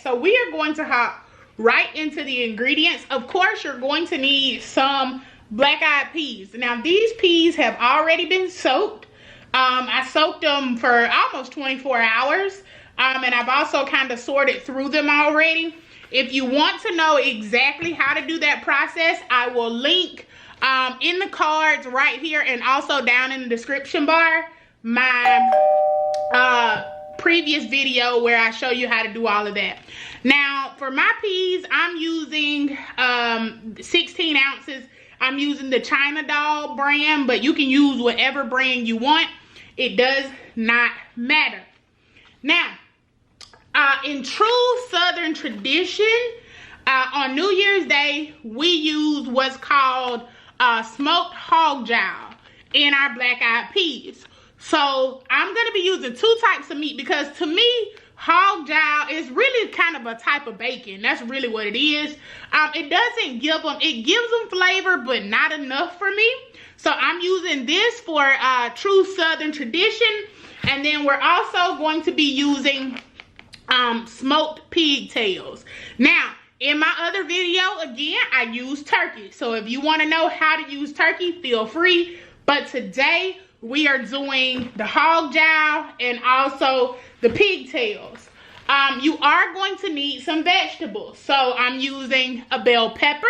so we are going to hop right into the ingredients. Of course, you're going to need some black-eyed peas. Now, these peas have already been soaked. I soaked them for almost 24 hours. And I've also kind of sorted through them already. If you want to know exactly how to do that process, I will link in the cards right here and also down in the description bar my previous video where I show you how to do all of that. Now, for my peas, I'm using 16 ounces. I'm using the China Doll brand, but you can use whatever brand you want. It does not matter. Now, in true Southern tradition, on New Year's Day, we use what's called smoked hog jowl in our black-eyed peas. So I'm going to be using two types of meat because to me, hog jowl is really kind of a type of bacon. That's really what it is. It doesn't give them, it gives them flavor, but not enough for me. So I'm using this for true Southern tradition. And then we're also going to be using smoked pigtails. Now, in my other video, again, I use turkey. So if you want to know how to use turkey, feel free. But today, we are doing the hog jowl and also the pigtails. You are going to need some vegetables. So I'm using a bell pepper,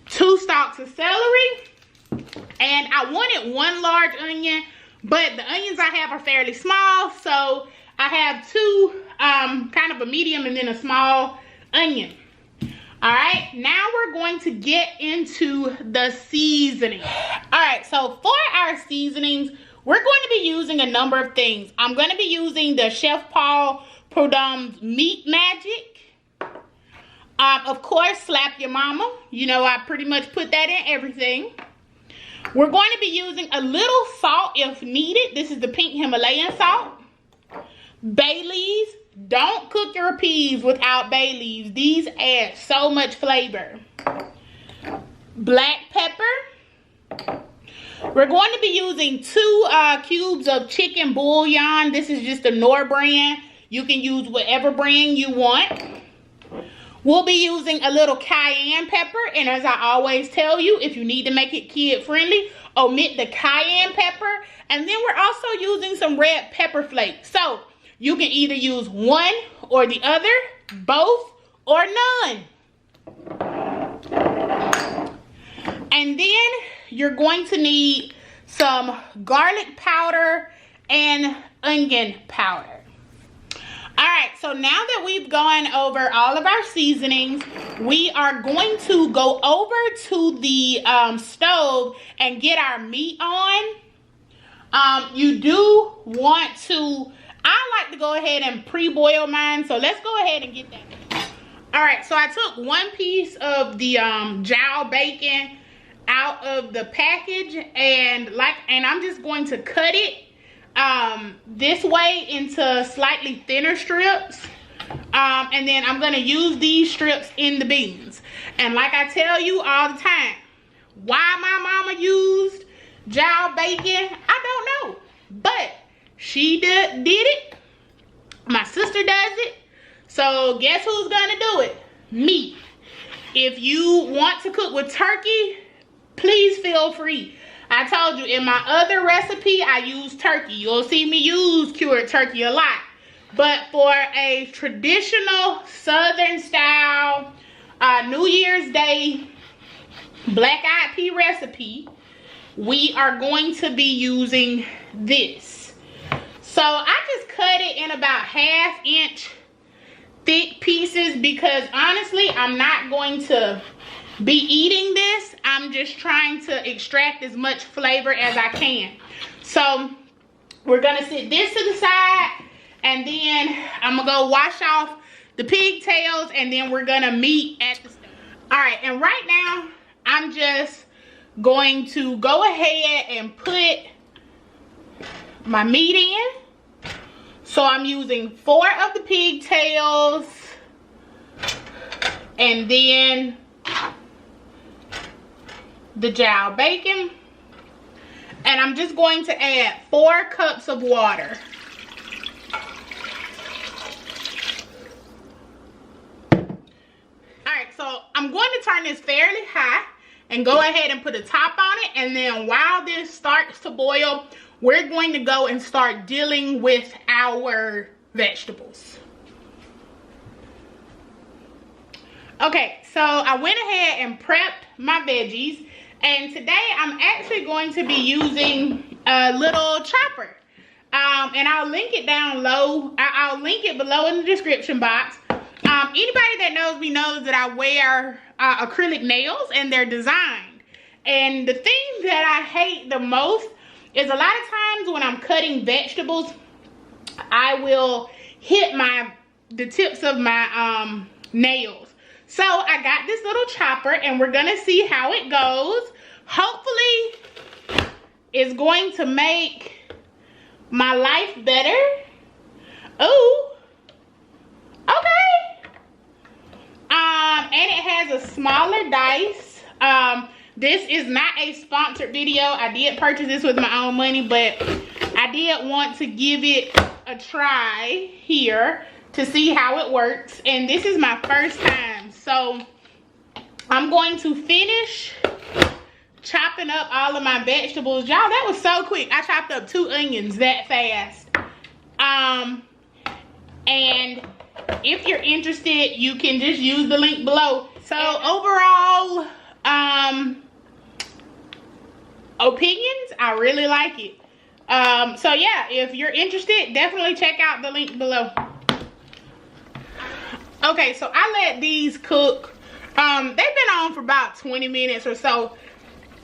2 stalks of celery, and I wanted 1 large onion, but the onions I have are fairly small, so I have 2 kind of a medium and then a small onion. Alright, now we're going to get into the seasoning. Alright, so for our seasonings, we're going to be using a number of things. I'm going to be using the Chef Paul Prudhomme's Meat Magic. Of course, Slap Your Mama. You know, I pretty much put that in everything. We're going to be using a little salt if needed. This is the pink Himalayan salt. Bay leaves. Don't cook your peas without bay leaves. These add so much flavor. Black pepper. We're going to be using 2 cubes of chicken bouillon. This is just a Knorr brand. You can use whatever brand you want. We'll be using a little cayenne pepper. And as I always tell you, if you need to make it kid friendly, omit the cayenne pepper. And then we're also using some red pepper flakes. So you can either use one or the other, both, or none. And then you're going to need some garlic powder and onion powder. Alright, so now that we've gone over all of our seasonings, we are going to go over to the stove and get our meat on. You do want to... I like to go ahead and pre-boil mine, so let's go ahead and get that. Alright, so I took 1 piece of the jowl bacon out of the package, and I'm just going to cut it this way into slightly thinner strips. And then I'm going to use these strips in the beans. And like I tell you all the time, why my mama used jowl bacon, I don't know. But she did it. My sister does it. So guess who's gonna do it? Me. If you want to cook with turkey, please feel free. I told you in my other recipe, I use turkey. You'll see me use cured turkey a lot. But for a traditional Southern style New Year's Day black-eyed pea recipe, we are going to be using this. So I just cut it in about 1/2 inch thick pieces because honestly, I'm not going to be eating this. I'm just trying to extract as much flavor as I can. So we're gonna sit this to the side, and then I'm gonna go wash off the pigtails, and then we're gonna meet at the stove. All right, and right now I'm just going to go ahead and put my meat in. So I'm using 4 of the pigtails, and then the jowl bacon, and I'm just going to add 4 cups of water. I'm going to turn this fairly high and go ahead and put a top on it. And then while this starts to boil, we're going to go and start dealing with our vegetables. Okay, so I went ahead and prepped my veggies. And today I'm actually going to be using a little chopper. And I'll link it down low. I'll link it below in the description box. Anybody that knows me knows that I wear acrylic nails and they're designed. And the thing that I hate the most is a lot of times when I'm cutting vegetables, I will hit the tips of my nails. So I got this little chopper and we're gonna see how it goes. Hopefully it's going to make my life better. Ooh, okay. And it has a smaller dice. This is not a sponsored video. I did purchase this with my own money, but I did want to give it a try here to see how it works. And this is my first time. So I'm going to finish chopping up all of my vegetables. Y'all, that was so quick. I chopped up 2 onions that fast. And if you're interested, you can just use the link below. So overall, opinions, I really like it. So yeah, if you're interested, definitely check out the link below. Okay, so I let these cook. They've been on for about 20 minutes or so.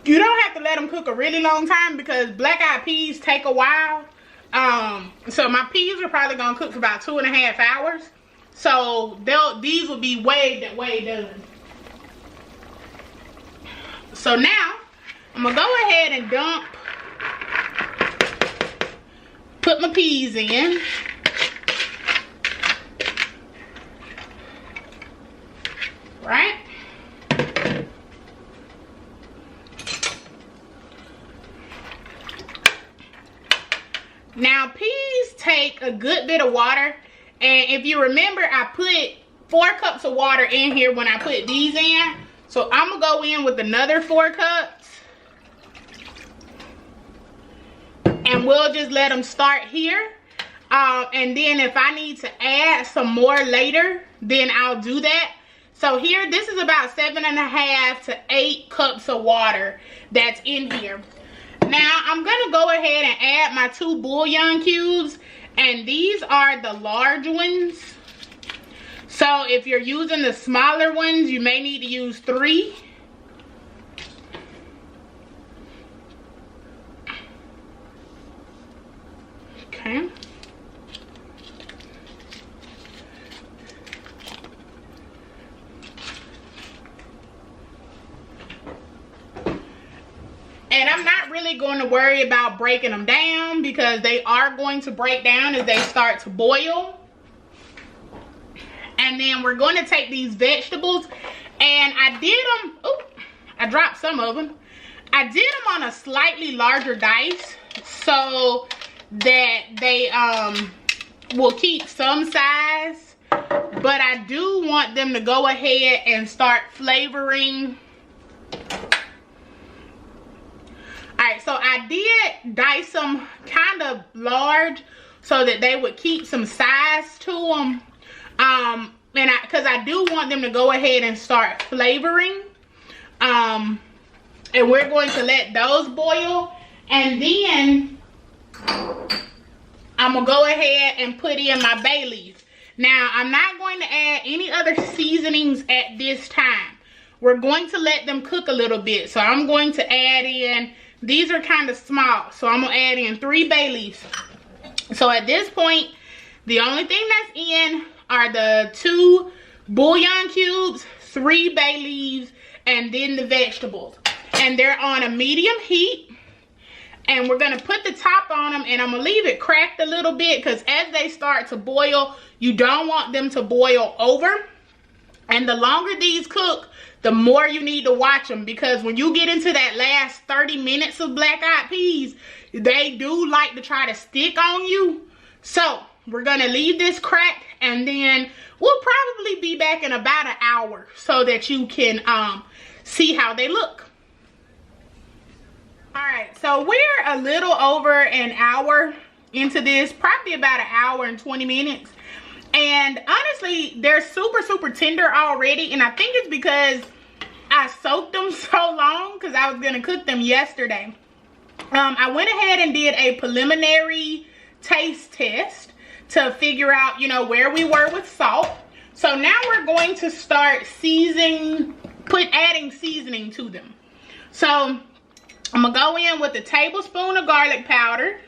You don't have to let them cook a really long time because black-eyed peas take a while. So my peas are probably gonna cook for about 2.5 hours. So these will be way done. So now I'm gonna go ahead and put my peas in. Right? Now peas take a good bit of water, and if you remember, I put 4 cups of water in here when I put these in. So I'm gonna go in with another 4 cups, and we'll just let them start here. And then if I need to add some more later, then I'll do that. So here, this is about 7.5 to 8 cups of water that's in here. Now I'm gonna go ahead and add my 2 bouillon cubes, and these are the large ones. So if you're using the smaller ones, you may need to use 3. Okay. And I'm not really going to worry about breaking them down because they are going to break down as they start to boil. And then we're going to take these vegetables, and I did them, oh, I dropped some of them. I did them on a slightly larger dice so that they will keep some size, but I do want them to go ahead and start flavoring. Alright, so I did dice them kind of large so that they would keep some size to them. Because I do want them to go ahead and start flavoring. And we're going to let those boil. And then I'm going to go ahead and put in my bay leaf. Now, I'm not going to add any other seasonings at this time. We're going to let them cook a little bit. So I'm going to add in, these are kind of small, so I'm going to add in 3 bay leaves. So at this point, the only thing that's in are the 2 bouillon cubes, 3 bay leaves, and then the vegetables. And they're on a medium heat. And we're going to put the top on them, and I'm going to leave it cracked a little bit because as they start to boil, you don't want them to boil over. And the longer these cook, the more you need to watch them, because when you get into that last 30 minutes of black-eyed peas, they do like to try to stick on you. So We're gonna leave this crack, and then we'll probably be back in about an hour so that you can see how they look. All right, so we're a little over an hour into this, probably about an hour and 20 minutes. And honestly, they're super tender already, and I think it's because I soaked them so long because I was gonna cook them yesterday. I went ahead and did a preliminary taste test to figure out, you know, where we were with salt. So now we're going to start adding seasoning to them. So I'm gonna go in with a tablespoon of garlic powder.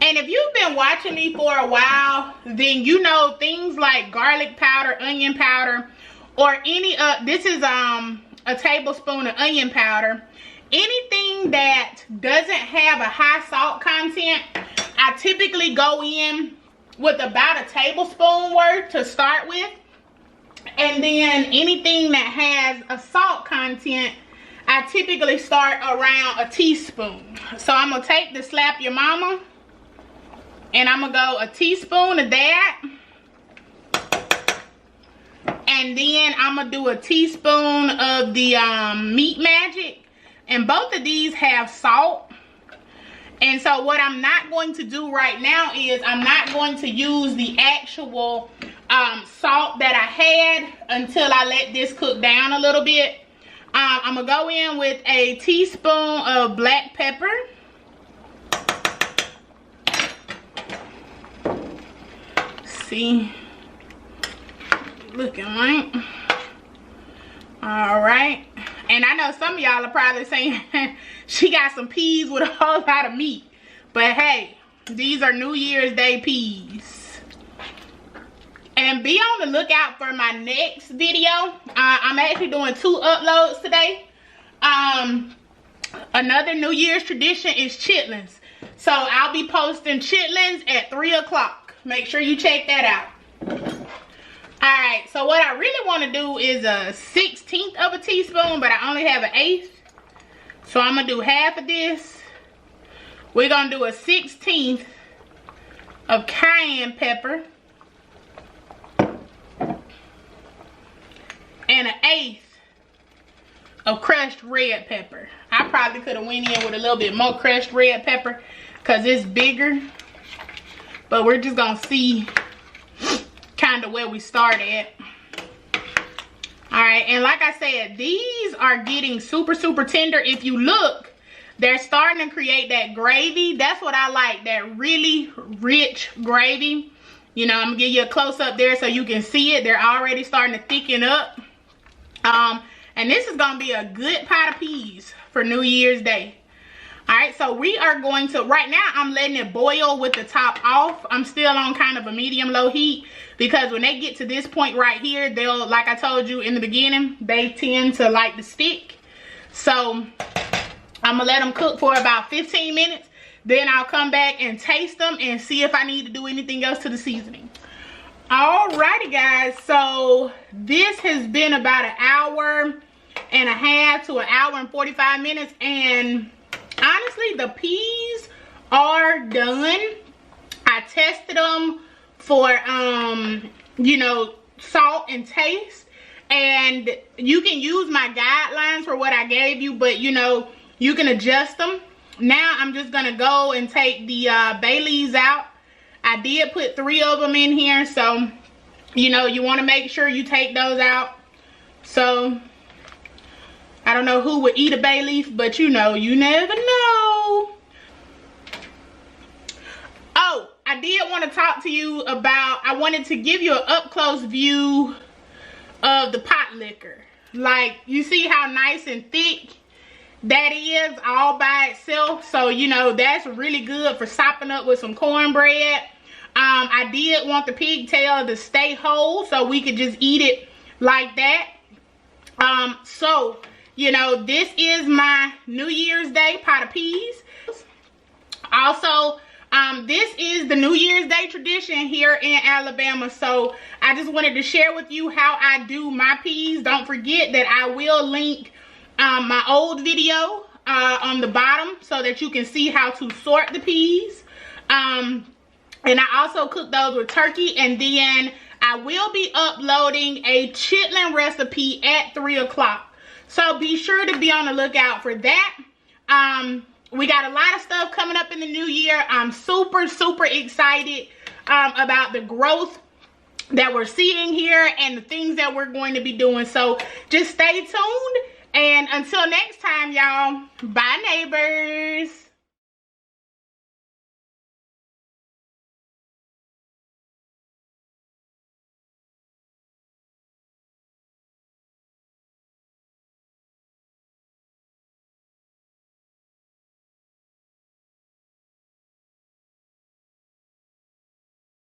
And if you've been watching me for a while, then you know things like garlic powder, onion powder, or this is a tablespoon of onion powder. Anything that doesn't have a high salt content, I typically go in with about a tablespoon worth to start with. And then anything that has a salt content, I typically start around a teaspoon. So I'm gonna take the Slap Your Mama, and I'm gonna go a teaspoon of that. And then I'm gonna do a teaspoon of the Meat Magic. And both of these have salt. And so what I'm not going to do right now is I'm not going to use the actual salt that I had until I let this cook down a little bit. I'm gonna go in with a teaspoon of black pepper. See, looking like. All right, and I know some of y'all are probably saying she got some peas with a whole lot of meat, but hey, these are New Year's Day peas. And be on the lookout for my next video. I'm actually doing 2 uploads today. Another New Year's tradition is chitlins, so I'll be posting chitlins at 3 o'clock. Make sure you check that out. Alright, so what I really want to do is a 1/16 of a teaspoon, but I only have an 1/8. So I'm going to do half of this. We're going to do a 1/16 of cayenne pepper. And an 1/8 of crushed red pepper. I probably could have went in with a little bit more crushed red pepper because it's bigger. But we're just going to see kind of where we start at. Alright, and like I said, these are getting super tender. If you look, they're starting to create that gravy. That's what I like, that really rich gravy. You know, I'm gonna give you a close-up there so you can see it. They're already starting to thicken up. And this is gonna be a good pot of peas for New Year's Day. Alright, so we are going to, right now I'm letting it boil with the top off. I'm still on kind of a medium-low heat because when they get to this point right here, they'll, like I told you in the beginning, they tend to like to stick. So I'm gonna let them cook for about 15 minutes. Then I'll come back and taste them and see if I need to do anything else to the seasoning. Alrighty guys, so this has been about 1.5 hours to 1.45 hours, and honestly, the peas are done. I tested them for, you know, salt and taste. And you can use my guidelines for what I gave you, but, you know, you can adjust them. Now, I'm just going to go and take the bay leaves out. I did put 3 of them in here, so, you know, you want to make sure you take those out. So I don't know who would eat a bay leaf, but you know, you never know. Oh, I did want to talk to you about, I wanted to give you an up-close view of the pot liquor. Like, you see how nice and thick that is all by itself? So, you know, that's really good for sopping up with some cornbread. I did want the pigtail to stay whole so we could just eat it like that. So, you know, this is my New Year's Day pot of peas. Also, this is the New Year's Day tradition here in Alabama. So I just wanted to share with you how I do my peas. Don't forget that I will link my old video on the bottom so that you can see how to sort the peas. And I also cook those with turkey, and then I will be uploading a chitlin recipe at 3 o'clock. So be sure to be on the lookout for that. We got a lot of stuff coming up in the new year. I'm super, super excited about the growth that we're seeing here and the things that we're going to be doing. So just stay tuned. And until next time, y'all, bye, neighbors.